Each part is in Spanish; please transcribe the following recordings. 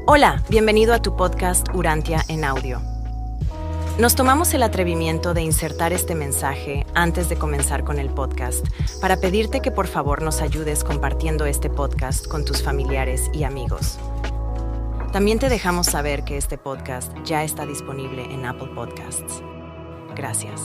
Hola, bienvenido a tu podcast Urantia en audio. Nos tomamos el atrevimiento de insertar este mensaje antes de comenzar con el podcast para pedirte que por favor nos ayudes compartiendo este podcast con tus familiares y amigos. También te dejamos saber que este podcast ya está disponible en Apple Podcasts. Gracias.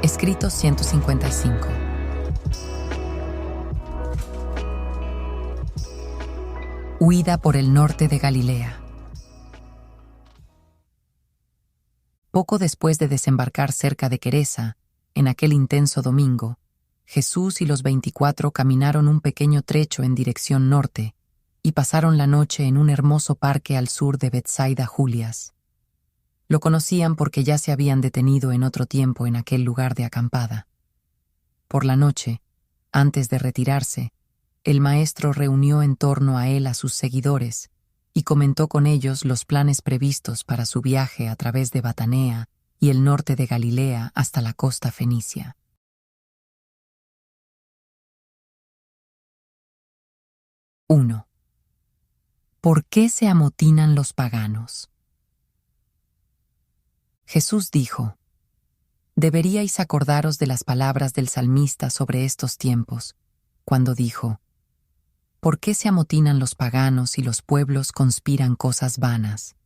Escritos 155. Huida por el norte de Galilea. Poco después de desembarcar cerca de Queresa, en aquel intenso domingo, Jesús y los 24 caminaron un pequeño trecho en dirección norte y pasaron la noche en un hermoso parque al sur de Betsaida Julias. Lo conocían porque ya se habían detenido en otro tiempo en aquel lugar de acampada. Por la noche, antes de retirarse, el maestro reunió en torno a él a sus seguidores y comentó con ellos los planes previstos para su viaje a través de Batanea y el norte de Galilea hasta la costa fenicia. (1) ¿Por qué se amotinan los paganos? Jesús dijo: Deberíais acordaros de las palabras del salmista sobre estos tiempos, cuando dijo: ¿Por qué se amotinan los paganos y los pueblos conspiran cosas vanas?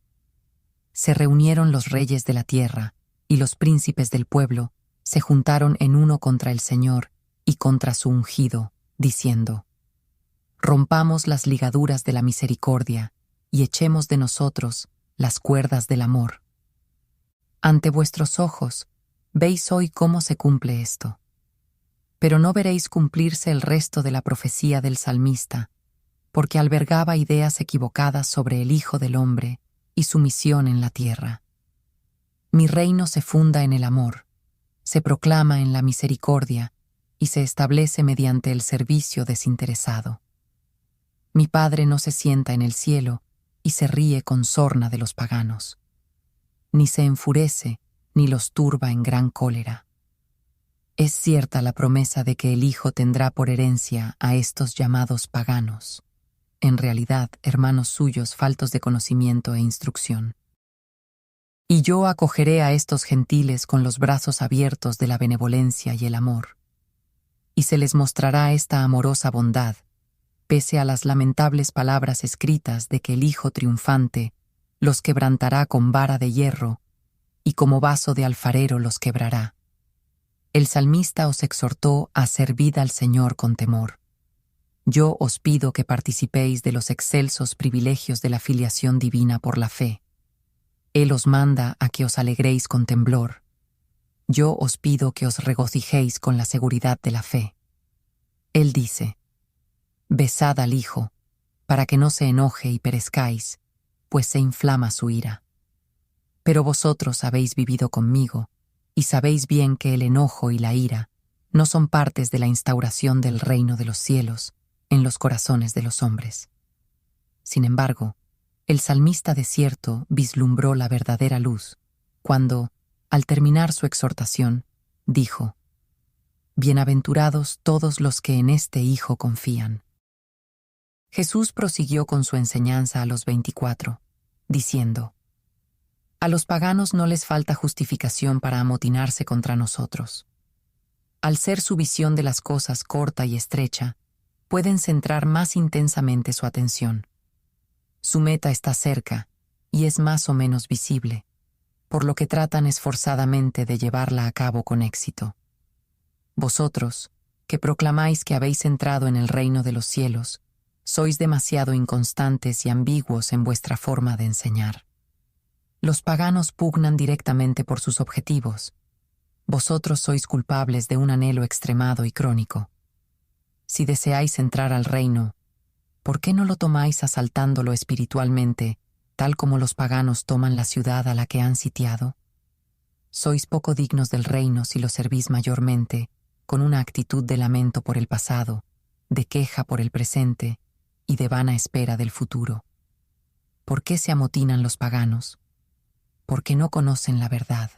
Se reunieron los reyes de la tierra, y los príncipes del pueblo se juntaron en uno contra el Señor y contra su ungido, diciendo: Rompamos las ligaduras de la misericordia y echemos de nosotros las cuerdas del amor. Ante vuestros ojos, veis hoy cómo se cumple esto. Pero no veréis cumplirse el resto de la profecía del salmista, porque albergaba ideas equivocadas sobre el Hijo del Hombre y su misión en la tierra. Mi reino se funda en el amor, se proclama en la misericordia y se establece mediante el servicio desinteresado. Mi Padre no se sienta en el cielo y se ríe con sorna de los paganos. Ni se enfurece, ni los turba en gran cólera. Es cierta la promesa de que el Hijo tendrá por herencia a estos llamados paganos, en realidad hermanos suyos faltos de conocimiento e instrucción. Y yo acogeré a estos gentiles con los brazos abiertos de la benevolencia y el amor, y se les mostrará esta amorosa bondad, pese a las lamentables palabras escritas de que el Hijo triunfante los quebrantará con vara de hierro, y como vaso de alfarero los quebrará. El salmista os exhortó a servid al Señor con temor. Yo os pido que participéis de los excelsos privilegios de la filiación divina por la fe. Él os manda a que os alegréis con temblor. Yo os pido que os regocijéis con la seguridad de la fe. Él dice: Besad al Hijo, para que no se enoje y perezcáis, pues se inflama su ira. Pero vosotros habéis vivido conmigo, y sabéis bien que el enojo y la ira no son partes de la instauración del reino de los cielos en los corazones de los hombres. Sin embargo, el salmista de cierto vislumbró la verdadera luz, cuando, al terminar su exhortación, dijo: Bienaventurados todos los que en este Hijo confían. Jesús prosiguió con su enseñanza a los 24, diciendo: A los paganos no les falta justificación para amotinarse contra nosotros. Al ser su visión de las cosas corta y estrecha, pueden centrar más intensamente su atención. Su meta está cerca y es más o menos visible, por lo que tratan esforzadamente de llevarla a cabo con éxito. Vosotros, que proclamáis que habéis entrado en el reino de los cielos, sois demasiado inconstantes y ambiguos en vuestra forma de enseñar. Los paganos pugnan directamente por sus objetivos. Vosotros sois culpables de un anhelo extremado y crónico. Si deseáis entrar al reino, ¿por qué no lo tomáis asaltándolo espiritualmente, tal como los paganos toman la ciudad a la que han sitiado? Sois poco dignos del reino si lo servís mayormente, con una actitud de lamento por el pasado, de queja por el presente y de vana espera del futuro. ¿Por qué se amotinan los paganos? Porque no conocen la verdad.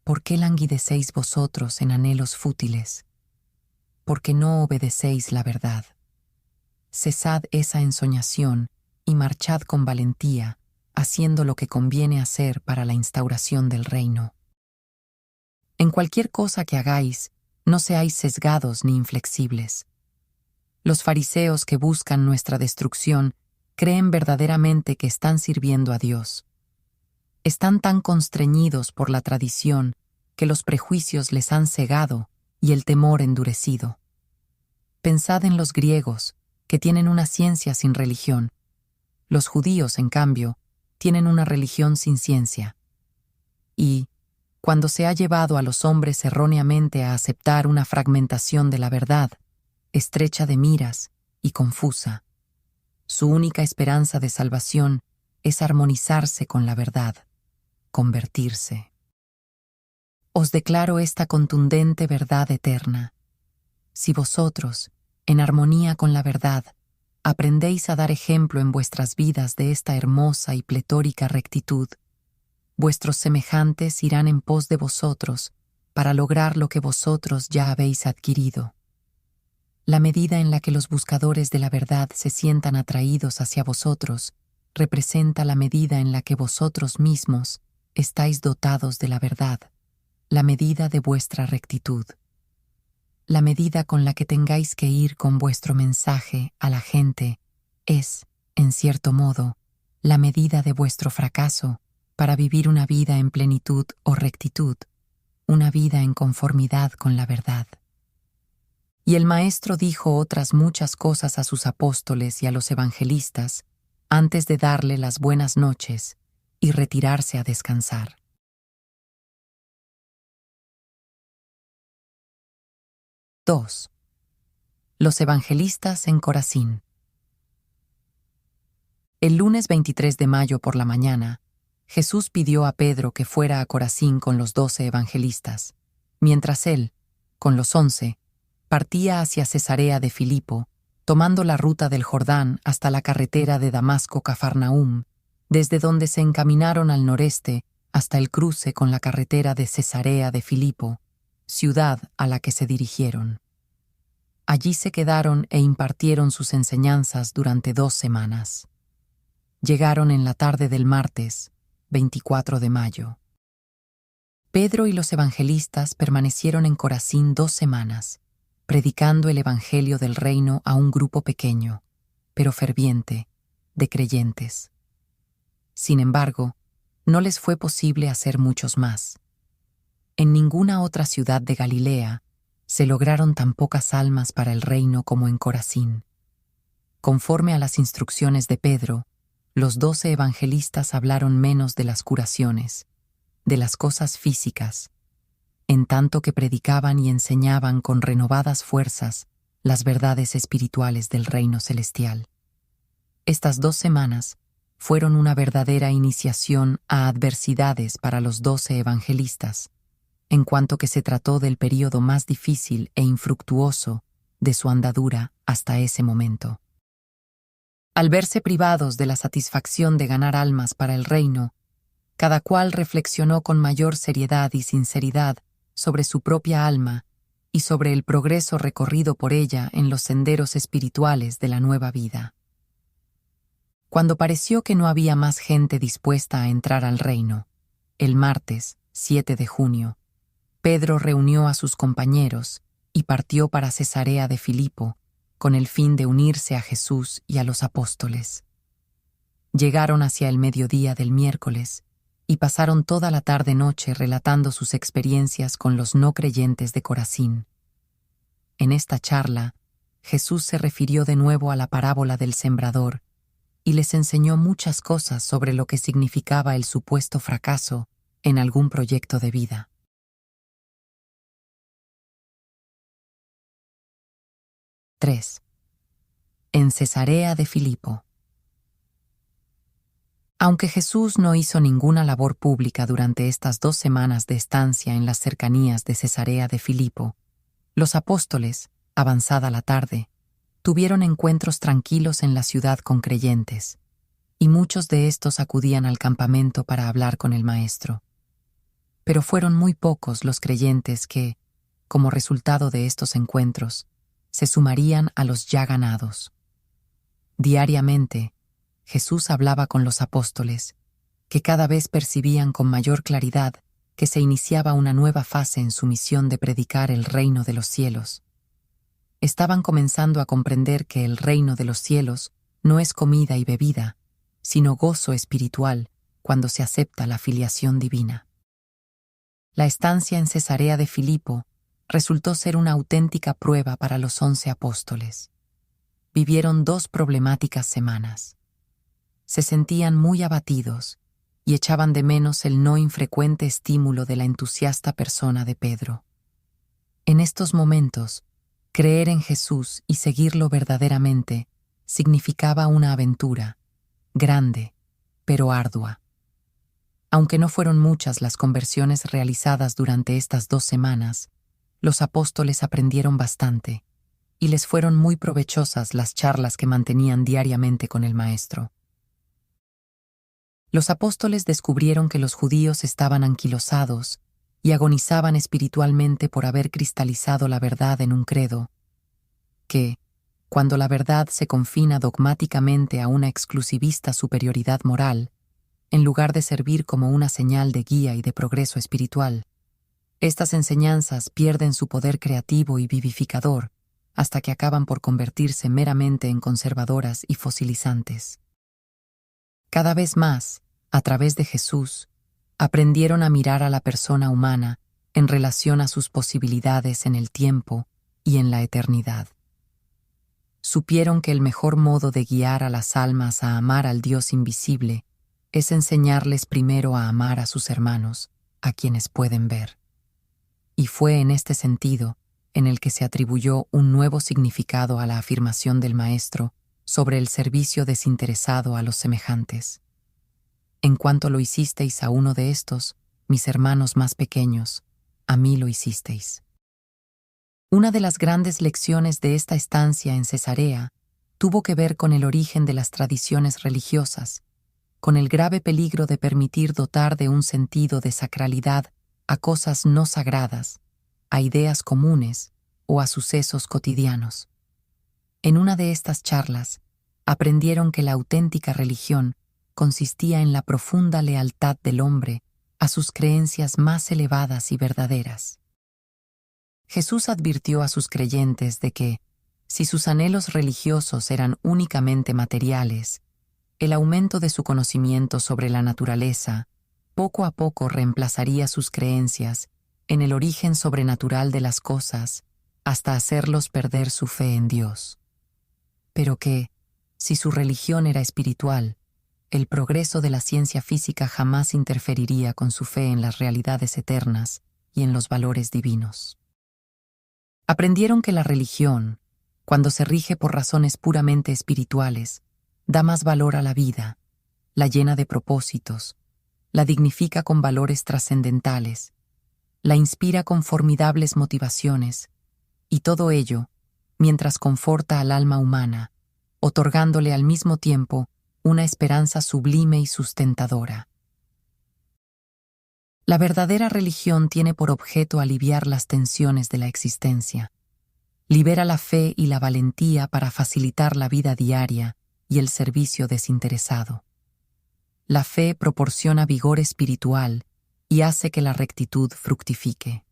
¿Por qué languidecéis vosotros en anhelos fútiles? Porque no obedecéis la verdad. Cesad esa ensoñación y marchad con valentía, haciendo lo que conviene hacer para la instauración del reino. En cualquier cosa que hagáis, no seáis sesgados ni inflexibles. Los fariseos que buscan nuestra destrucción creen verdaderamente que están sirviendo a Dios. Están tan constreñidos por la tradición que los prejuicios les han cegado y el temor endurecido. Pensad en los griegos, que tienen una ciencia sin religión. Los judíos, en cambio, tienen una religión sin ciencia. Y, cuando se ha llevado a los hombres erróneamente a aceptar una fragmentación de la verdad, estrecha de miras y confusa, su única esperanza de salvación es armonizarse con la verdad, convertirse. Os declaro esta contundente verdad eterna. Si vosotros, en armonía con la verdad, aprendéis a dar ejemplo en vuestras vidas de esta hermosa y pletórica rectitud, vuestros semejantes irán en pos de vosotros para lograr lo que vosotros ya habéis adquirido. La medida en la que los buscadores de la verdad se sientan atraídos hacia vosotros representa la medida en la que vosotros mismos estáis dotados de la verdad, la medida de vuestra rectitud. La medida con la que tengáis que ir con vuestro mensaje a la gente es, en cierto modo, la medida de vuestro fracaso para vivir una vida en plenitud o rectitud, una vida en conformidad con la verdad. Y el Maestro dijo otras muchas cosas a sus apóstoles y a los evangelistas antes de darle las buenas noches y retirarse a descansar. II. Los evangelistas en Corazín. El lunes 23 de mayo por la mañana, Jesús pidió a Pedro que fuera a Corazín con los 12 evangelistas, mientras él, con los 11, partía hacia Cesarea de Filipo, tomando la ruta del Jordán hasta la carretera de Damasco-Cafarnaúm, desde donde se encaminaron al noreste hasta el cruce con la carretera de Cesarea de Filipo, ciudad a la que se dirigieron. Allí se quedaron e impartieron sus enseñanzas durante 2 semanas. Llegaron en la tarde del martes, 24 de mayo. Pedro y los evangelistas permanecieron en Corazín 2 semanas, predicando el evangelio del reino a un grupo pequeño, pero ferviente, de creyentes. Sin embargo, no les fue posible hacer muchos más. En ninguna otra ciudad de Galilea se lograron tan pocas almas para el reino como en Corazín. Conforme a las instrucciones de Pedro, los 12 evangelistas hablaron menos de las curaciones, de las cosas físicas, en tanto que predicaban y enseñaban con renovadas fuerzas las verdades espirituales del reino celestial. Estas 2 semanas fueron una verdadera iniciación a adversidades para los 12 evangelistas, en cuanto que se trató del período más difícil e infructuoso de su andadura hasta ese momento. Al verse privados de la satisfacción de ganar almas para el reino, cada cual reflexionó con mayor seriedad y sinceridad sobre su propia alma y sobre el progreso recorrido por ella en los senderos espirituales de la nueva vida. Cuando pareció que no había más gente dispuesta a entrar al reino, el martes, 7 de junio, Pedro reunió a sus compañeros y partió para Cesarea de Filipo, con el fin de unirse a Jesús y a los apóstoles. Llegaron hacia el mediodía del miércoles y pasaron toda la tarde-noche relatando sus experiencias con los no creyentes de Corazín. En esta charla, Jesús se refirió de nuevo a la parábola del sembrador y les enseñó muchas cosas sobre lo que significaba el supuesto fracaso en algún proyecto de vida. 3. En Cesarea de Filipo. Aunque Jesús no hizo ninguna labor pública durante estas 2 semanas de estancia en las cercanías de Cesarea de Filipo, los apóstoles, avanzada la tarde, tuvieron encuentros tranquilos en la ciudad con creyentes, y muchos de estos acudían al campamento para hablar con el Maestro. Pero fueron muy pocos los creyentes que, como resultado de estos encuentros, se sumarían a los ya ganados. Diariamente, Jesús hablaba con los apóstoles, que cada vez percibían con mayor claridad que se iniciaba una nueva fase en su misión de predicar el reino de los cielos. Estaban comenzando a comprender que el reino de los cielos no es comida y bebida, sino gozo espiritual cuando se acepta la filiación divina. La estancia en Cesarea de Filipo resultó ser una auténtica prueba para los 11 apóstoles. Vivieron 2 problemáticas semanas. Se sentían muy abatidos y echaban de menos el no infrecuente estímulo de la entusiasta persona de Pedro. En estos momentos, creer en Jesús y seguirlo verdaderamente significaba una aventura, grande, pero ardua. Aunque no fueron muchas las conversiones realizadas durante estas 2 semanas, los apóstoles aprendieron bastante, y les fueron muy provechosas las charlas que mantenían diariamente con el Maestro. Los apóstoles descubrieron que los judíos estaban anquilosados y agonizaban espiritualmente por haber cristalizado la verdad en un credo, que, cuando la verdad se confina dogmáticamente a una exclusivista superioridad moral, en lugar de servir como una señal de guía y de progreso espiritual, estas enseñanzas pierden su poder creativo y vivificador hasta que acaban por convertirse meramente en conservadoras y fosilizantes. Cada vez más, a través de Jesús, aprendieron a mirar a la persona humana en relación a sus posibilidades en el tiempo y en la eternidad. Supieron que el mejor modo de guiar a las almas a amar al Dios invisible es enseñarles primero a amar a sus hermanos, a quienes pueden ver. Y fue en este sentido en el que se atribuyó un nuevo significado a la afirmación del Maestro sobre el servicio desinteresado a los semejantes. En cuanto lo hicisteis a uno de estos, mis hermanos más pequeños, a mí lo hicisteis. Una de las grandes lecciones de esta estancia en Cesarea tuvo que ver con el origen de las tradiciones religiosas, con el grave peligro de permitir dotar de un sentido de sacralidad a cosas no sagradas, a ideas comunes o a sucesos cotidianos. En una de estas charlas, aprendieron que la auténtica religión consistía en la profunda lealtad del hombre a sus creencias más elevadas y verdaderas. Jesús advirtió a sus creyentes de que, si sus anhelos religiosos eran únicamente materiales, el aumento de su conocimiento sobre la naturaleza poco a poco reemplazaría sus creencias en el origen sobrenatural de las cosas hasta hacerlos perder su fe en Dios. Pero que, si su religión era espiritual, el progreso de la ciencia física jamás interferiría con su fe en las realidades eternas y en los valores divinos. Aprendieron que la religión, cuando se rige por razones puramente espirituales, da más valor a la vida, la llena de propósitos, la dignifica con valores trascendentales, la inspira con formidables motivaciones, y todo ello, mientras conforta al alma humana, otorgándole al mismo tiempo una esperanza sublime y sustentadora. La verdadera religión tiene por objeto aliviar las tensiones de la existencia. Libera la fe y la valentía para facilitar la vida diaria y el servicio desinteresado. La fe proporciona vigor espiritual y hace que la rectitud fructifique.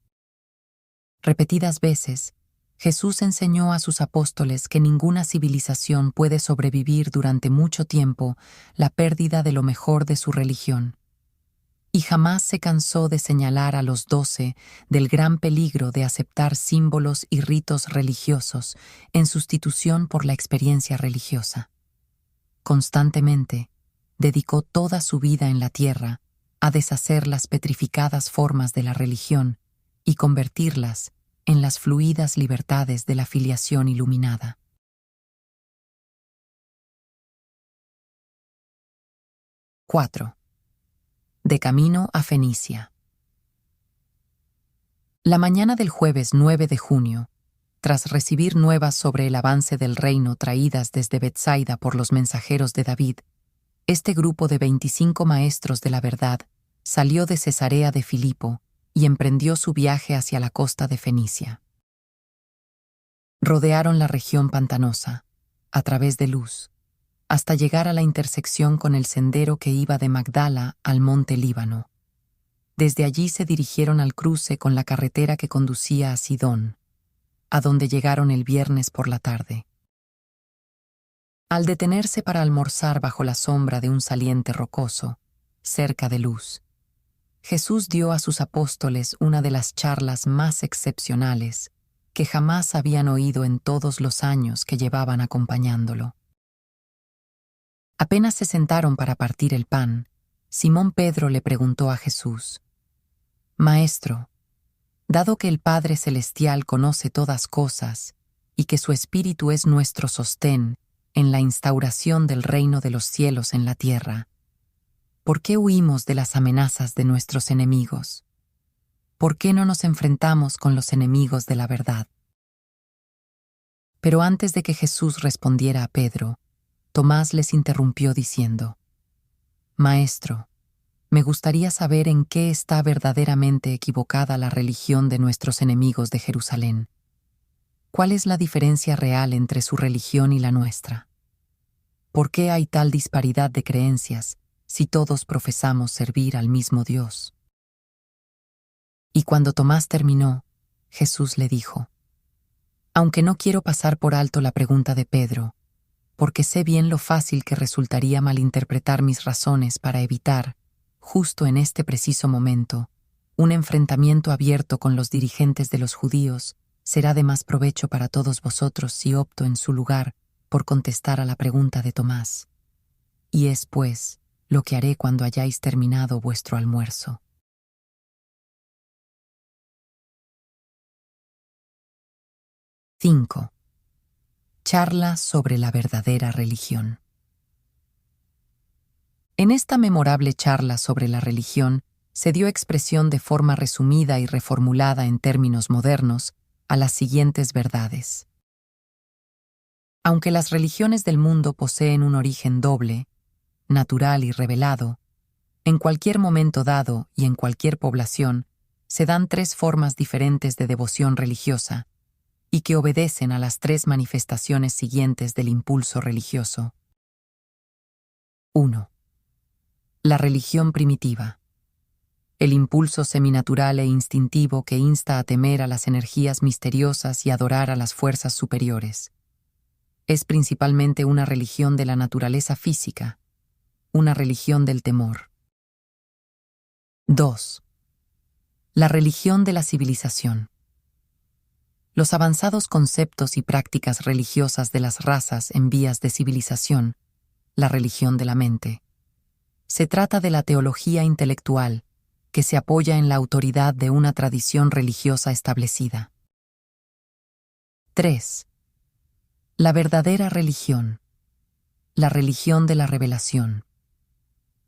Repetidas veces, Jesús enseñó a sus apóstoles que ninguna civilización puede sobrevivir durante mucho tiempo la pérdida de lo mejor de su religión. Y jamás se cansó de señalar a los 12 del gran peligro de aceptar símbolos y ritos religiosos en sustitución por la experiencia religiosa. Constantemente, dedicó toda su vida en la tierra a deshacer las petrificadas formas de la religión y convertirlas en las fluidas libertades de la filiación iluminada. ¡4! De camino a Fenicia. La mañana del jueves 9 de junio, tras recibir nuevas sobre el avance del reino traídas desde Betsaida por los mensajeros de David, este grupo de 25 maestros de la verdad salió de Cesarea de Filipo y emprendió su viaje hacia la costa de Fenicia. Rodearon la región pantanosa, a través de Luz, hasta llegar a la intersección con el sendero que iba de Magdala al monte Líbano. Desde allí se dirigieron al cruce con la carretera que conducía a Sidón, a donde llegaron el viernes por la tarde. Al detenerse para almorzar bajo la sombra de un saliente rocoso, cerca de Luz, Jesús dio a sus apóstoles una de las charlas más excepcionales que jamás habían oído en todos los años que llevaban acompañándolo. Apenas se sentaron para partir el pan, Simón Pedro le preguntó a Jesús: «Maestro, dado que el Padre Celestial conoce todas cosas y que su Espíritu es nuestro sostén en la instauración del reino de los cielos en la tierra, ¿por qué huimos de las amenazas de nuestros enemigos? ¿Por qué no nos enfrentamos con los enemigos de la verdad?» Pero antes de que Jesús respondiera a Pedro, Tomás les interrumpió diciendo: «Maestro, me gustaría saber en qué está verdaderamente equivocada la religión de nuestros enemigos de Jerusalén. ¿Cuál es la diferencia real entre su religión y la nuestra? ¿Por qué hay tal disparidad de creencias si todos profesamos servir al mismo Dios?» Y cuando Tomás terminó, Jesús le dijo: «Aunque no quiero pasar por alto la pregunta de Pedro, porque sé bien lo fácil que resultaría malinterpretar mis razones para evitar, justo en este preciso momento, un enfrentamiento abierto con los dirigentes de los judíos, será de más provecho para todos vosotros si opto en su lugar por contestar a la pregunta de Tomás. Y es, pues, lo que haré cuando hayáis terminado vuestro almuerzo». 5. Charla sobre la verdadera religión. En esta memorable charla sobre la religión se dio expresión de forma resumida y reformulada en términos modernos a las siguientes verdades. Aunque las religiones del mundo poseen un origen doble, natural y revelado, en cualquier momento dado y en cualquier población se dan tres formas diferentes de devoción religiosa y que obedecen a las tres manifestaciones siguientes del impulso religioso. 1. La religión primitiva. El impulso seminatural e instintivo que insta a temer a las energías misteriosas y adorar a las fuerzas superiores. Es principalmente una religión de la naturaleza física, una religión del temor. 2. La religión de la civilización. Los avanzados conceptos y prácticas religiosas de las razas en vías de civilización, la religión de la mente. Se trata de la teología intelectual que se apoya en la autoridad de una tradición religiosa establecida. 3. La verdadera religión. La religión de la revelación.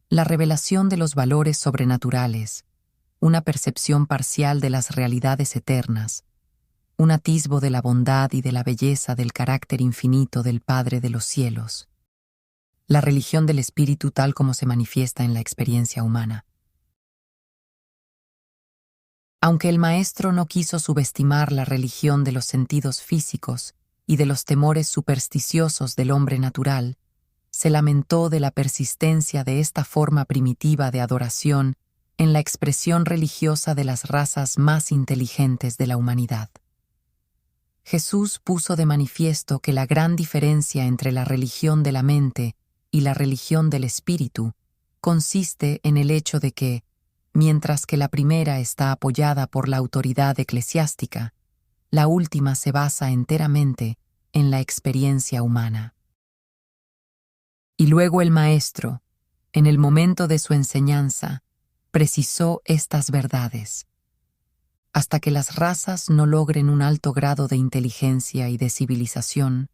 La revelación de los valores sobrenaturales, una percepción parcial de las realidades eternas, un atisbo de la bondad y de la belleza del carácter infinito del Padre de los cielos. La religión del espíritu tal como se manifiesta en la experiencia humana. Aunque el maestro no quiso subestimar la religión de los sentidos físicos y de los temores supersticiosos del hombre natural, se lamentó de la persistencia de esta forma primitiva de adoración en la expresión religiosa de las razas más inteligentes de la humanidad. Jesús puso de manifiesto que la gran diferencia entre la religión de la mente y la religión del espíritu consiste en el hecho de que, mientras que la primera está apoyada por la autoridad eclesiástica, la última se basa enteramente en la experiencia humana. Y luego el maestro, en el momento de su enseñanza, precisó estas verdades. Hasta que las razas no logren un alto grado de inteligencia y de civilización,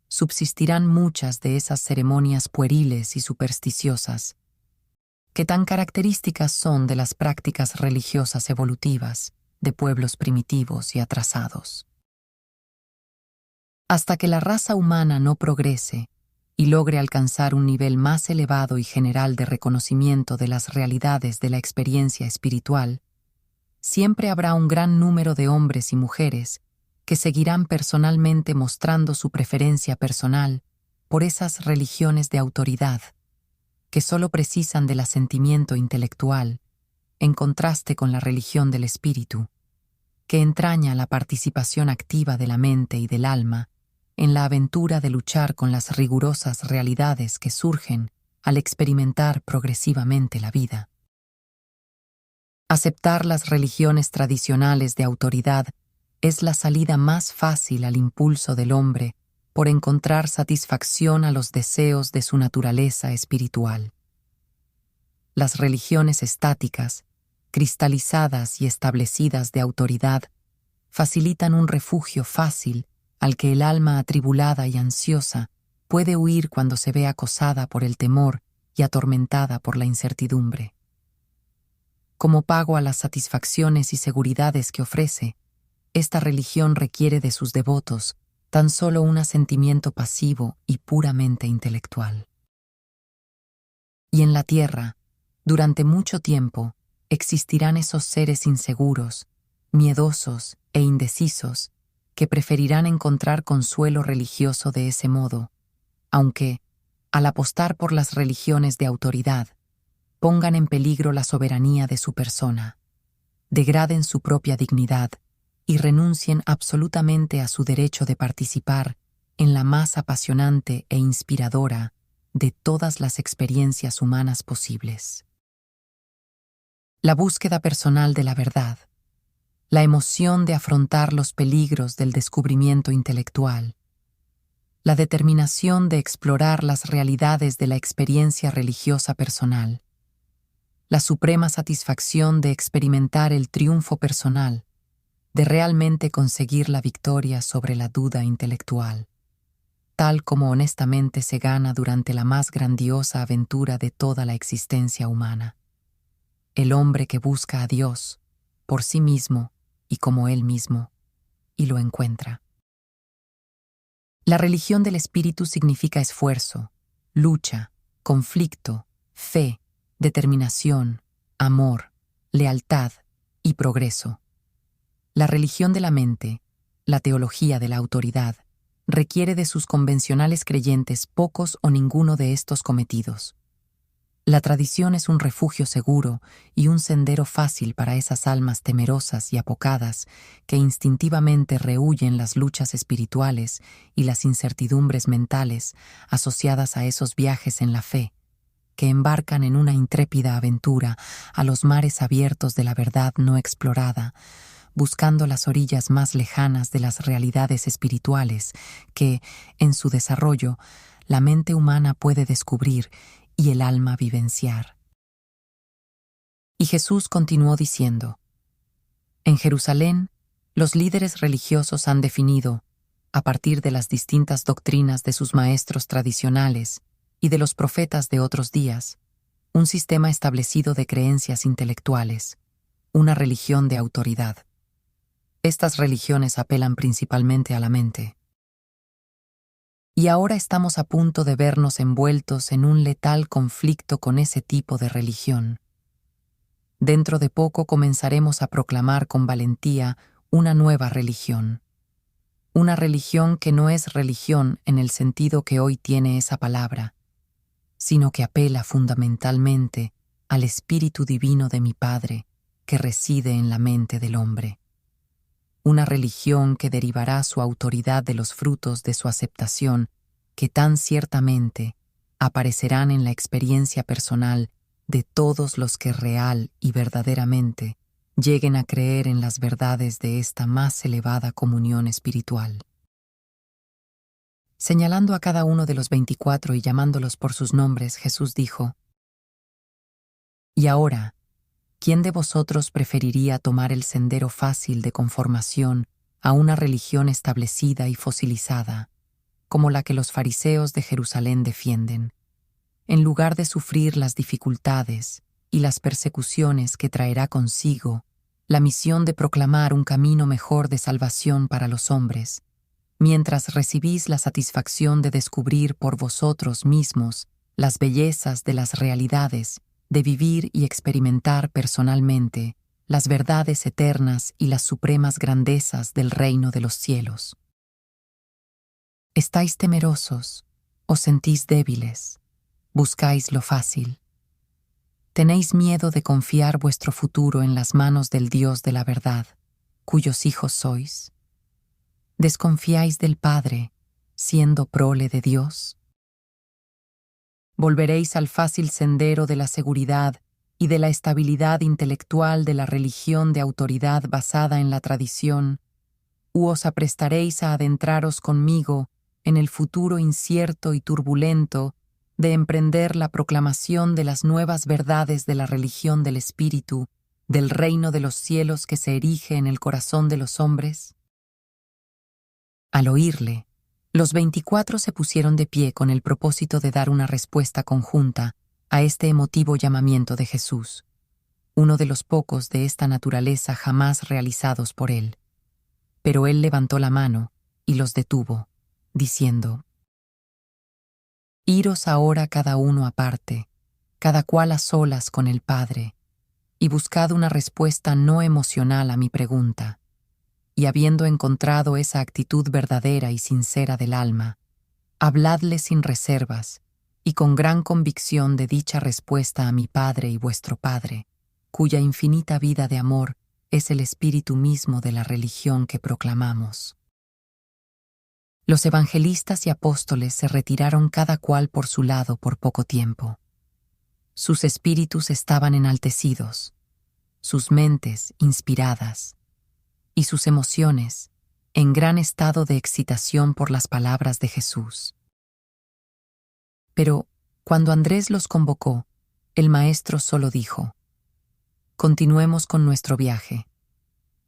subsistirán muchas de esas ceremonias pueriles y supersticiosas, que tan características son de las prácticas religiosas evolutivas de pueblos primitivos y atrasados. Hasta que la raza humana no progrese y logre alcanzar un nivel más elevado y general de reconocimiento de las realidades de la experiencia espiritual, siempre habrá un gran número de hombres y mujeres que seguirán personalmente mostrando su preferencia personal por esas religiones de autoridad, que solo precisan del asentimiento intelectual, en contraste con la religión del espíritu, que entraña la participación activa de la mente y del alma en la aventura de luchar con las rigurosas realidades que surgen al experimentar progresivamente la vida. Aceptar las religiones tradicionales de autoridad es la salida más fácil al impulso del hombre por encontrar satisfacción a los deseos de su naturaleza espiritual. Las religiones estáticas, cristalizadas y establecidas de autoridad, facilitan un refugio fácil al que el alma atribulada y ansiosa puede huir cuando se ve acosada por el temor y atormentada por la incertidumbre. Como pago a las satisfacciones y seguridades que ofrece, esta religión requiere de sus devotos tan solo un asentimiento pasivo y puramente intelectual. Y en la tierra, durante mucho tiempo, existirán esos seres inseguros, miedosos e indecisos que preferirán encontrar consuelo religioso de ese modo, aunque, al apostar por las religiones de autoridad, pongan en peligro la soberanía de su persona, degraden su propia dignidad y renuncien absolutamente a su derecho de participar en la más apasionante e inspiradora de todas las experiencias humanas posibles. La búsqueda personal de la verdad, la emoción de afrontar los peligros del descubrimiento intelectual, la determinación de explorar las realidades de la experiencia religiosa personal, la suprema satisfacción de experimentar el triunfo personal, de realmente conseguir la victoria sobre la duda intelectual, tal como honestamente se gana durante la más grandiosa aventura de toda la existencia humana. El hombre que busca a Dios, por sí mismo y como Él mismo, y lo encuentra. La religión del espíritu significa esfuerzo, lucha, conflicto, fe, determinación, amor, lealtad y progreso. La religión de la mente, la teología de la autoridad, requiere de sus convencionales creyentes pocos o ninguno de estos cometidos. La tradición es un refugio seguro y un sendero fácil para esas almas temerosas y apocadas que instintivamente rehuyen las luchas espirituales y las incertidumbres mentales asociadas a esos viajes en la fe, que embarcan en una intrépida aventura a los mares abiertos de la verdad no explorada, buscando las orillas más lejanas de las realidades espirituales que, en su desarrollo, la mente humana puede descubrir y el alma vivenciar. Y Jesús continuó diciendo: en Jerusalén, los líderes religiosos han definido, a partir de las distintas doctrinas de sus maestros tradicionales y de los profetas de otros días, un sistema establecido de creencias intelectuales, una religión de autoridad. Estas religiones apelan principalmente a la mente. Y ahora estamos a punto de vernos envueltos en un letal conflicto con ese tipo de religión. Dentro de poco comenzaremos a proclamar con valentía una nueva religión. Una religión que no es religión en el sentido que hoy tiene esa palabra, sino que apela fundamentalmente al Espíritu Divino de mi Padre, que reside en la mente del hombre. Una religión que derivará su autoridad de los frutos de su aceptación, que tan ciertamente aparecerán en la experiencia personal de todos los que real y verdaderamente lleguen a creer en las verdades de esta más elevada comunión espiritual. Señalando a cada uno de los 24 y llamándolos por sus nombres, Jesús dijo: y ahora, ¿quién de vosotros preferiría tomar el sendero fácil de conformación a una religión establecida y fosilizada, como la que los fariseos de Jerusalén defienden, en lugar de sufrir las dificultades y las persecuciones que traerá consigo la misión de proclamar un camino mejor de salvación para los hombres, mientras recibís la satisfacción de descubrir por vosotros mismos las bellezas de las realidades, de vivir y experimentar personalmente las verdades eternas y las supremas grandezas del reino de los cielos? ¿Estáis temerosos? ¿Os sentís débiles? ¿Buscáis lo fácil? ¿Tenéis miedo de confiar vuestro futuro en las manos del Dios de la verdad, cuyos hijos sois? ¿Desconfiáis del Padre, siendo prole de Dios? ¿Volveréis al fácil sendero de la seguridad y de la estabilidad intelectual de la religión de autoridad basada en la tradición, u os aprestaréis a adentraros conmigo en el futuro incierto y turbulento de emprender la proclamación de las nuevas verdades de la religión del Espíritu, del reino de los cielos que se erige en el corazón de los hombres? Al oírle, los 24 se pusieron de pie con el propósito de dar una respuesta conjunta a este emotivo llamamiento de Jesús, uno de los pocos de esta naturaleza jamás realizados por él. Pero él levantó la mano y los detuvo, diciendo: Iros ahora cada uno aparte, cada cual a solas con el Padre, y buscad una respuesta no emocional a mi pregunta, y habiendo encontrado esa actitud verdadera y sincera del alma, habladle sin reservas y con gran convicción de dicha respuesta a mi Padre y vuestro Padre, cuya infinita vida de amor es el espíritu mismo de la religión que proclamamos. Los evangelistas y apóstoles se retiraron cada cual por su lado por poco tiempo. Sus espíritus estaban enaltecidos, sus mentes inspiradas, y sus emociones en gran estado de excitación por las palabras de Jesús. Pero, cuando Andrés los convocó, el maestro solo dijo: Continuemos con nuestro viaje.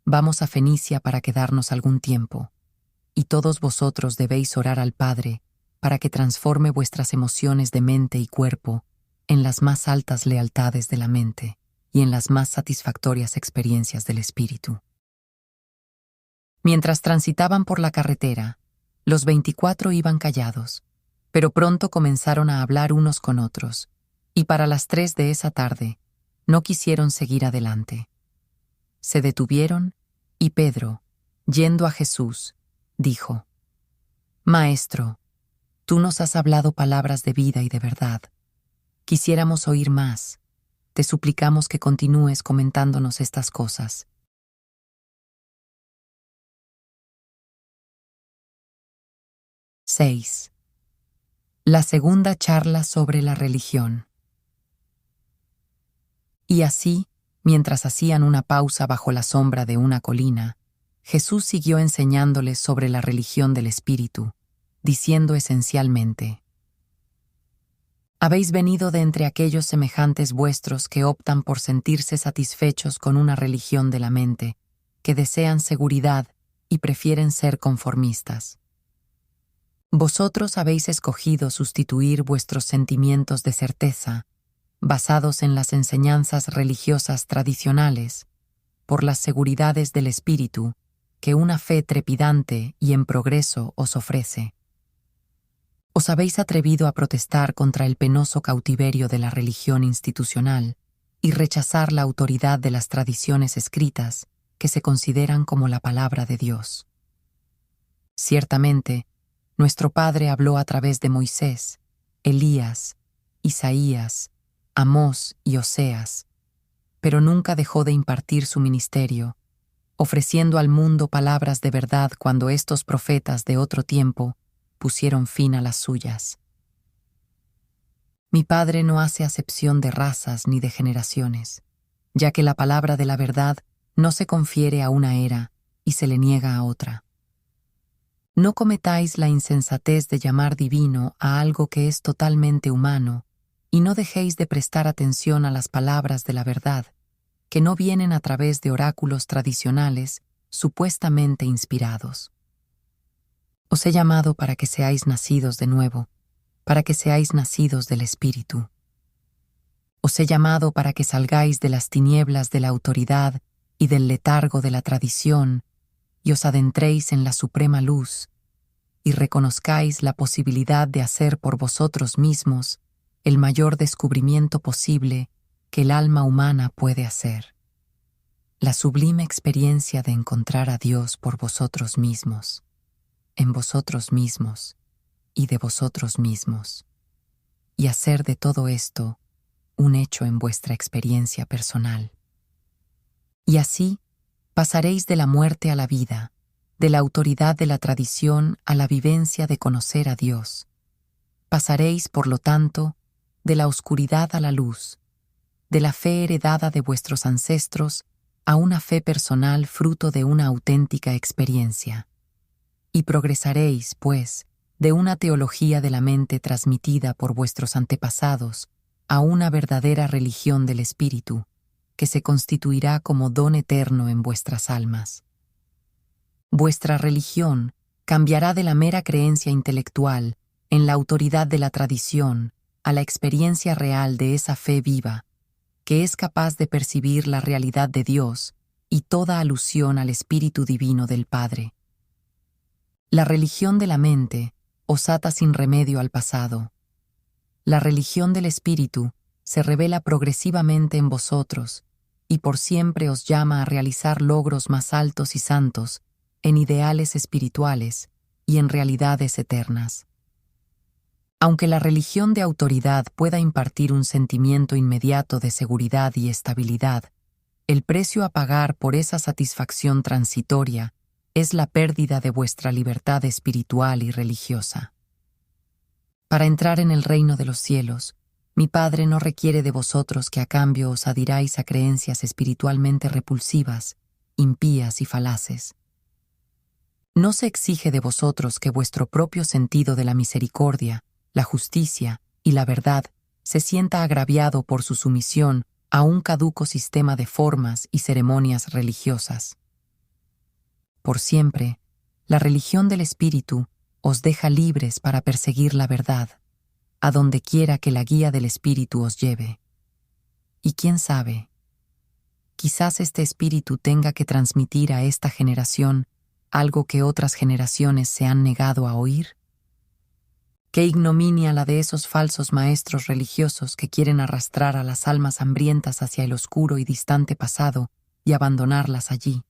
Vamos a Fenicia para quedarnos algún tiempo, y todos vosotros debéis orar al Padre para que transforme vuestras emociones de mente y cuerpo en las más altas lealtades de la mente y en las más satisfactorias experiencias del espíritu. Mientras transitaban por la carretera, los 24 iban callados, pero pronto comenzaron a hablar unos con otros, y para las 3 de esa tarde no quisieron seguir adelante. Se detuvieron, y Pedro, yendo a Jesús, dijo: Maestro, tú nos has hablado palabras de vida y de verdad. Quisiéramos oír más. Te suplicamos que continúes comentándonos estas cosas. ―6. La segunda charla sobre la religión. Y así, mientras hacían una pausa bajo la sombra de una colina, Jesús siguió enseñándoles sobre la religión del Espíritu, diciendo esencialmente: Habéis venido de entre aquellos semejantes vuestros que optan por sentirse satisfechos con una religión de la mente, que desean seguridad y prefieren ser conformistas. Vosotros habéis escogido sustituir vuestros sentimientos de certeza, basados en las enseñanzas religiosas tradicionales, por las seguridades del espíritu que una fe trepidante y en progreso os ofrece. Os habéis atrevido a protestar contra el penoso cautiverio de la religión institucional y rechazar la autoridad de las tradiciones escritas que se consideran como la palabra de Dios. Ciertamente, nuestro Padre habló a través de Moisés, Elías, Isaías, Amós y Oseas, pero nunca dejó de impartir su ministerio, ofreciendo al mundo palabras de verdad cuando estos profetas de otro tiempo pusieron fin a las suyas. Mi Padre no hace acepción de razas ni de generaciones, ya que la palabra de la verdad no se confiere a una era y se le niega a otra. No cometáis la insensatez de llamar divino a algo que es totalmente humano, y no dejéis de prestar atención a las palabras de la verdad, que no vienen a través de oráculos tradicionales supuestamente inspirados. Os he llamado para que seáis nacidos de nuevo, para que seáis nacidos del Espíritu. Os he llamado para que salgáis de las tinieblas de la autoridad y del letargo de la tradición y os adentréis en la suprema luz y reconozcáis la posibilidad de hacer por vosotros mismos el mayor descubrimiento posible que el alma humana puede hacer. La sublime experiencia de encontrar a Dios por vosotros mismos, en vosotros mismos y de vosotros mismos, y hacer de todo esto un hecho en vuestra experiencia personal. Y así pasaréis de la muerte a la vida, de la autoridad de la tradición a la vivencia de conocer a Dios. Pasaréis, por lo tanto, de la oscuridad a la luz, de la fe heredada de vuestros ancestros a una fe personal fruto de una auténtica experiencia. Y progresaréis, pues, de una teología de la mente transmitida por vuestros antepasados a una verdadera religión del espíritu, que se constituirá como don eterno en vuestras almas. Vuestra religión cambiará de la mera creencia intelectual en la autoridad de la tradición a la experiencia real de esa fe viva, que es capaz de percibir la realidad de Dios y toda alusión al Espíritu Divino del Padre. La religión de la mente os ata sin remedio al pasado. La religión del Espíritu se revela progresivamente en vosotros y por siempre os llama a realizar logros más altos y santos en ideales espirituales y en realidades eternas. Aunque la religión de autoridad pueda impartir un sentimiento inmediato de seguridad y estabilidad, el precio a pagar por esa satisfacción transitoria es la pérdida de vuestra libertad espiritual y religiosa. Para entrar en el reino de los cielos, mi Padre no requiere de vosotros que a cambio os adhiráis a creencias espiritualmente repulsivas, impías y falaces. No se exige de vosotros que vuestro propio sentido de la misericordia, la justicia y la verdad se sienta agraviado por su sumisión a un caduco sistema de formas y ceremonias religiosas. Por siempre, la religión del Espíritu os deja libres para perseguir la verdad, a donde quiera que la guía del Espíritu os lleve. Y quién sabe, quizás este Espíritu tenga que transmitir a esta generación algo que otras generaciones se han negado a oír. Qué ignominia la de esos falsos maestros religiosos que quieren arrastrar a las almas hambrientas hacia el oscuro y distante pasado y abandonarlas allí.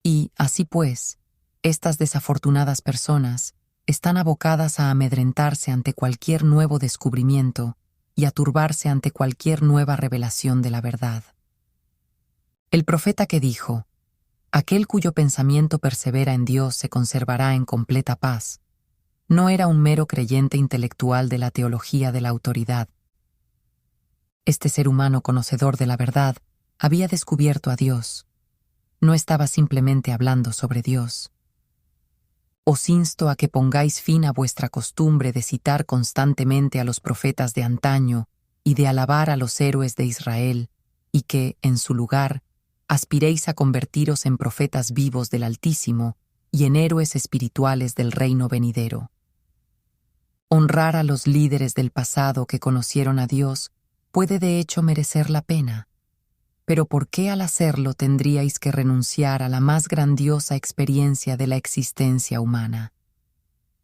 Y, así pues, estas desafortunadas personas están abocadas a amedrentarse ante cualquier nuevo descubrimiento y a turbarse ante cualquier nueva revelación de la verdad. El profeta que dijo: «Aquel cuyo pensamiento persevera en Dios se conservará en completa paz», no era un mero creyente intelectual de la teología de la autoridad. Este ser humano conocedor de la verdad había descubierto a Dios. No estaba simplemente hablando sobre Dios. Os insto a que pongáis fin a vuestra costumbre de citar constantemente a los profetas de antaño y de alabar a los héroes de Israel, y que, en su lugar, aspiréis a convertiros en profetas vivos del Altísimo y en héroes espirituales del reino venidero. Honrar a los líderes del pasado que conocieron a Dios puede de hecho merecer la pena, pero ¿por qué al hacerlo tendríais que renunciar a la más grandiosa experiencia de la existencia humana?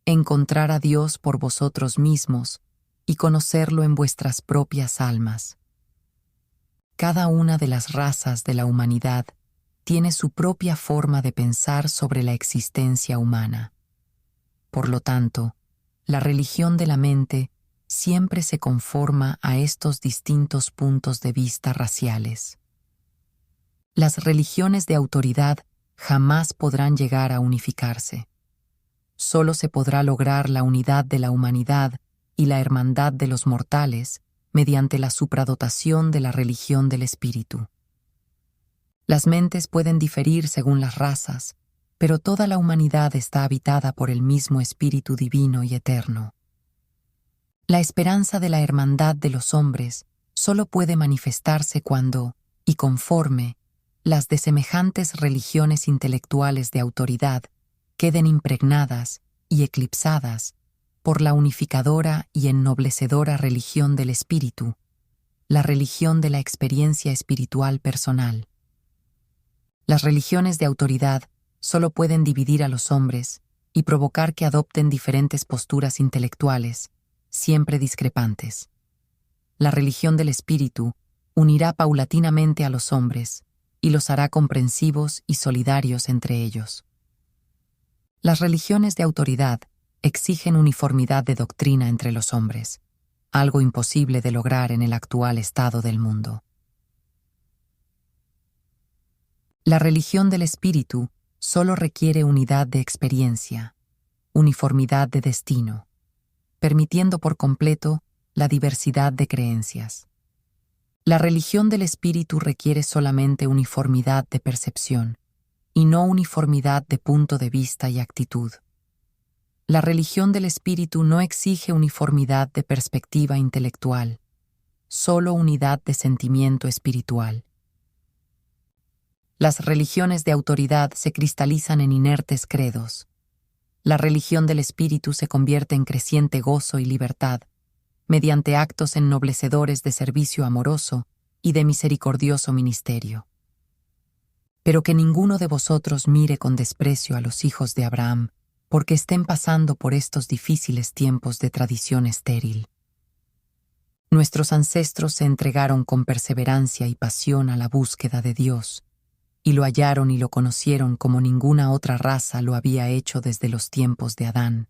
Encontrar a Dios por vosotros mismos y conocerlo en vuestras propias almas. Cada una de las razas de la humanidad tiene su propia forma de pensar sobre la existencia humana. Por lo tanto, la religión de la mente siempre se conforma a estos distintos puntos de vista raciales. Las religiones de autoridad jamás podrán llegar a unificarse. Solo se podrá lograr la unidad de la humanidad y la hermandad de los mortales mediante la supradotación de la religión del espíritu. Las mentes pueden diferir según las razas, pero toda la humanidad está habitada por el mismo espíritu divino y eterno. La esperanza de la hermandad de los hombres solo puede manifestarse cuando, y conforme, las de semejantes religiones intelectuales de autoridad queden impregnadas y eclipsadas por la unificadora y ennoblecedora religión del espíritu, la religión de la experiencia espiritual personal. Las religiones de autoridad solo pueden dividir a los hombres y provocar que adopten diferentes posturas intelectuales, siempre discrepantes. La religión del espíritu unirá paulatinamente a los hombres y los hará comprensivos y solidarios entre ellos. Las religiones de autoridad exigen uniformidad de doctrina entre los hombres, algo imposible de lograr en el actual estado del mundo. La religión del espíritu solo requiere unidad de experiencia, uniformidad de destino, permitiendo por completo la diversidad de creencias. La religión del espíritu requiere solamente uniformidad de percepción, y no uniformidad de punto de vista y actitud. La religión del espíritu no exige uniformidad de perspectiva intelectual, solo unidad de sentimiento espiritual. Las religiones de autoridad se cristalizan en inertes credos. La religión del espíritu se convierte en creciente gozo y libertad, mediante actos ennoblecedores de servicio amoroso y de misericordioso ministerio. Pero que ninguno de vosotros mire con desprecio a los hijos de Abraham, porque estén pasando por estos difíciles tiempos de tradición estéril. Nuestros ancestros se entregaron con perseverancia y pasión a la búsqueda de Dios, y lo hallaron y lo conocieron como ninguna otra raza lo había hecho desde los tiempos de Adán,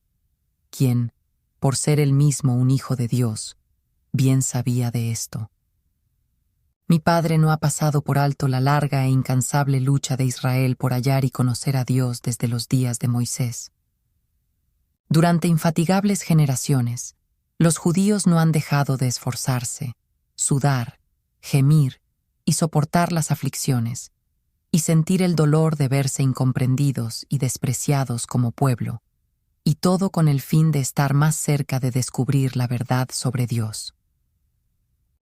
quien, por ser él mismo un hijo de Dios, bien sabía de esto. Mi padre no ha pasado por alto la larga e incansable lucha de Israel por hallar y conocer a Dios desde los días de Moisés. Durante infatigables generaciones, los judíos no han dejado de esforzarse, sudar, gemir y soportar las aflicciones, y sentir el dolor de verse incomprendidos y despreciados como pueblo, y todo con el fin de estar más cerca de descubrir la verdad sobre Dios.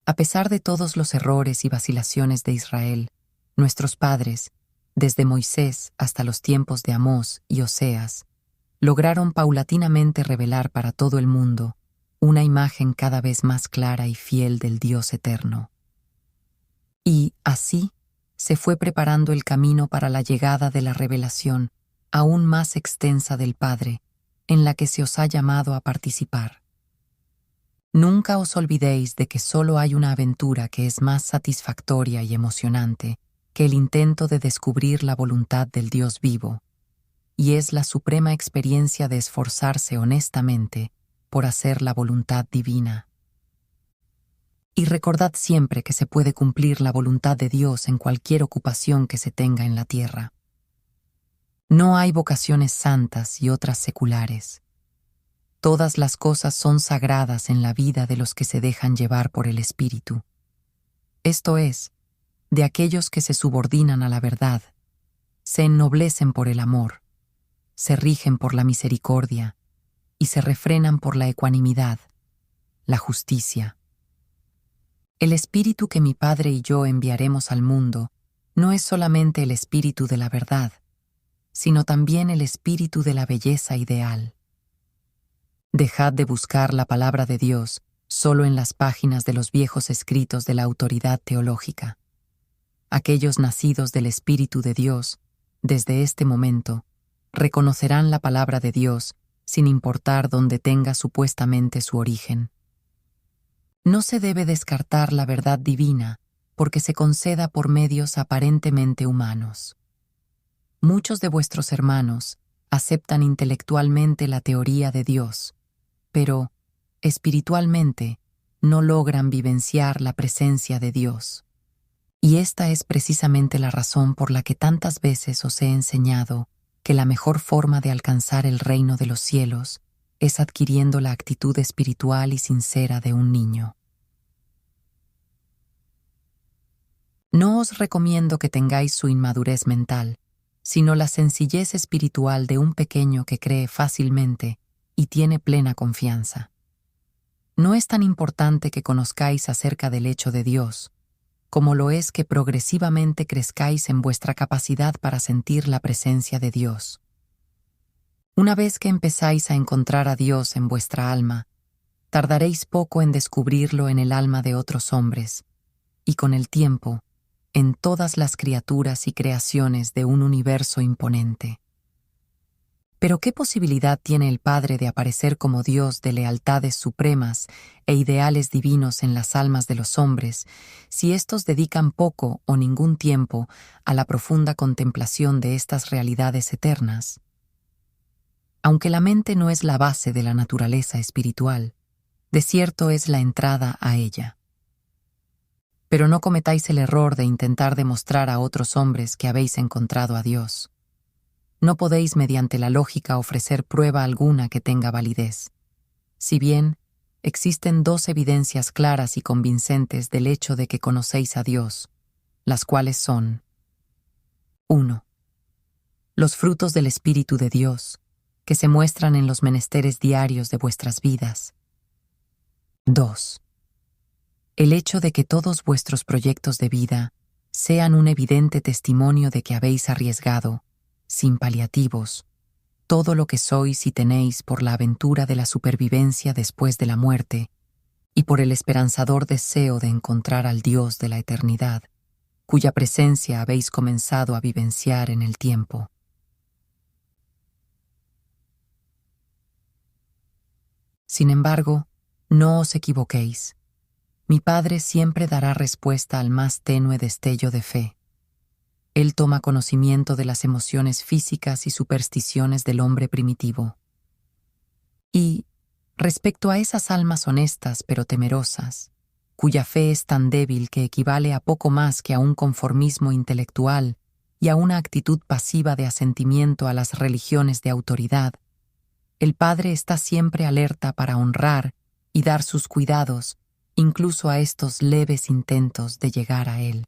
A pesar de todos los errores y vacilaciones de Israel, nuestros padres, desde Moisés hasta los tiempos de Amós y Oseas, lograron paulatinamente revelar para todo el mundo una imagen cada vez más clara y fiel del Dios eterno. Y, así, se fue preparando el camino para la llegada de la revelación aún más extensa del Padre, en la que se os ha llamado a participar. Nunca os olvidéis de que solo hay una aventura que es más satisfactoria y emocionante que el intento de descubrir la voluntad del Dios vivo, y es la suprema experiencia de esforzarse honestamente por hacer la voluntad divina. Y recordad siempre que se puede cumplir la voluntad de Dios en cualquier ocupación que se tenga en la tierra. No hay vocaciones santas y otras seculares. Todas las cosas son sagradas en la vida de los que se dejan llevar por el Espíritu. Esto es, de aquellos que se subordinan a la verdad, se ennoblecen por el amor, se rigen por la misericordia y se refrenan por la ecuanimidad, la justicia. El Espíritu que mi Padre y yo enviaremos al mundo no es solamente el Espíritu de la verdad, sino también el Espíritu de la belleza ideal. Dejad de buscar la palabra de Dios solo en las páginas de los viejos escritos de la autoridad teológica. Aquellos nacidos del Espíritu de Dios, desde este momento, reconocerán la palabra de Dios sin importar dónde tenga supuestamente su origen. No se debe descartar la verdad divina porque se conceda por medios aparentemente humanos. Muchos de vuestros hermanos aceptan intelectualmente la teoría de Dios, pero, espiritualmente, no logran vivenciar la presencia de Dios. Y esta es precisamente la razón por la que tantas veces os he enseñado que la mejor forma de alcanzar el reino de los cielos es adquiriendo la actitud espiritual y sincera de un niño. No os recomiendo que tengáis su inmadurez mental, sino la sencillez espiritual de un pequeño que cree fácilmente y tiene plena confianza. No es tan importante que conozcáis acerca del hecho de Dios, como lo es que progresivamente crezcáis en vuestra capacidad para sentir la presencia de Dios. Una vez que empezáis a encontrar a Dios en vuestra alma, tardaréis poco en descubrirlo en el alma de otros hombres, y con el tiempo, en todas las criaturas y creaciones de un universo imponente. Pero ¿qué posibilidad tiene el Padre de aparecer como Dios de lealtades supremas e ideales divinos en las almas de los hombres, si éstos dedican poco o ningún tiempo a la profunda contemplación de estas realidades eternas? Aunque la mente no es la base de la naturaleza espiritual, de cierto es la entrada a ella. Pero no cometáis el error de intentar demostrar a otros hombres que habéis encontrado a Dios. No podéis mediante la lógica ofrecer prueba alguna que tenga validez. Si bien existen dos evidencias claras y convincentes del hecho de que conocéis a Dios, las cuales son: 1. Los frutos del Espíritu de Dios, que se muestran en los menesteres diarios de vuestras vidas. 2. El hecho de que todos vuestros proyectos de vida sean un evidente testimonio de que habéis arriesgado, sin paliativos, todo lo que sois y tenéis por la aventura de la supervivencia después de la muerte y por el esperanzador deseo de encontrar al Dios de la eternidad, cuya presencia habéis comenzado a vivenciar en el tiempo. Sin embargo, no os equivoquéis. Mi Padre siempre dará respuesta al más tenue destello de fe. Él toma conocimiento de las emociones físicas y supersticiones del hombre primitivo. Y, respecto a esas almas honestas pero temerosas, cuya fe es tan débil que equivale a poco más que a un conformismo intelectual y a una actitud pasiva de asentimiento a las religiones de autoridad, el Padre está siempre alerta para honrar y dar sus cuidados incluso a estos leves intentos de llegar a Él.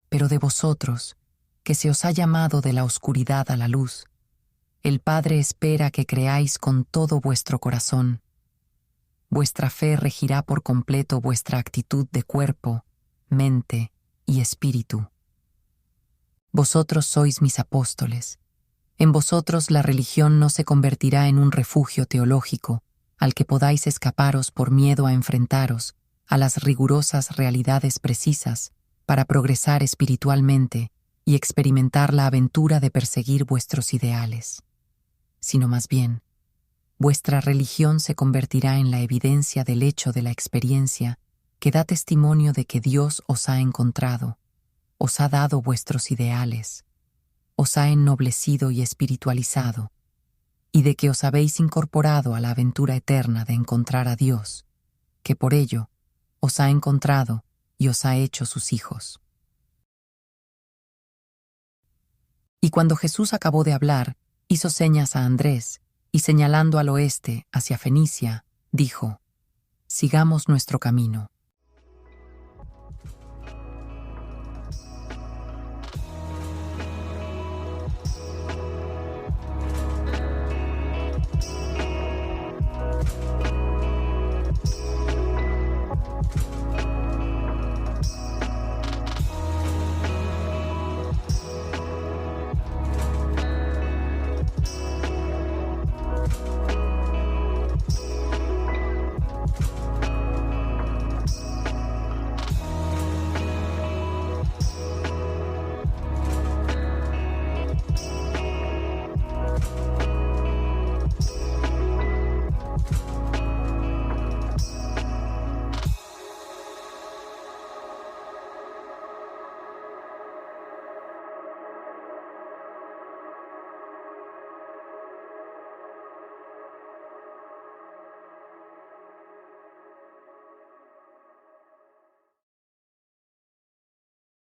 Pero de vosotros, que se os ha llamado de la oscuridad a la luz, el Padre espera que creáis con todo vuestro corazón. Vuestra fe regirá por completo vuestra actitud de cuerpo, mente y espíritu. Vosotros sois mis apóstoles. En vosotros la religión no se convertirá en un refugio teológico al que podáis escaparos por miedo a enfrentaros a las rigurosas realidades precisas para progresar espiritualmente y experimentar la aventura de perseguir vuestros ideales, sino más bien, vuestra religión se convertirá en la evidencia del hecho de la experiencia que da testimonio de que Dios os ha encontrado, os ha dado vuestros ideales, os ha ennoblecido y espiritualizado, y de que os habéis incorporado a la aventura eterna de encontrar a Dios, que por ello os ha encontrado y os ha hecho sus hijos. Y cuando Jesús acabó de hablar, hizo señas a Andrés, y señalando al oeste, hacia Fenicia, dijo: «Sigamos nuestro camino».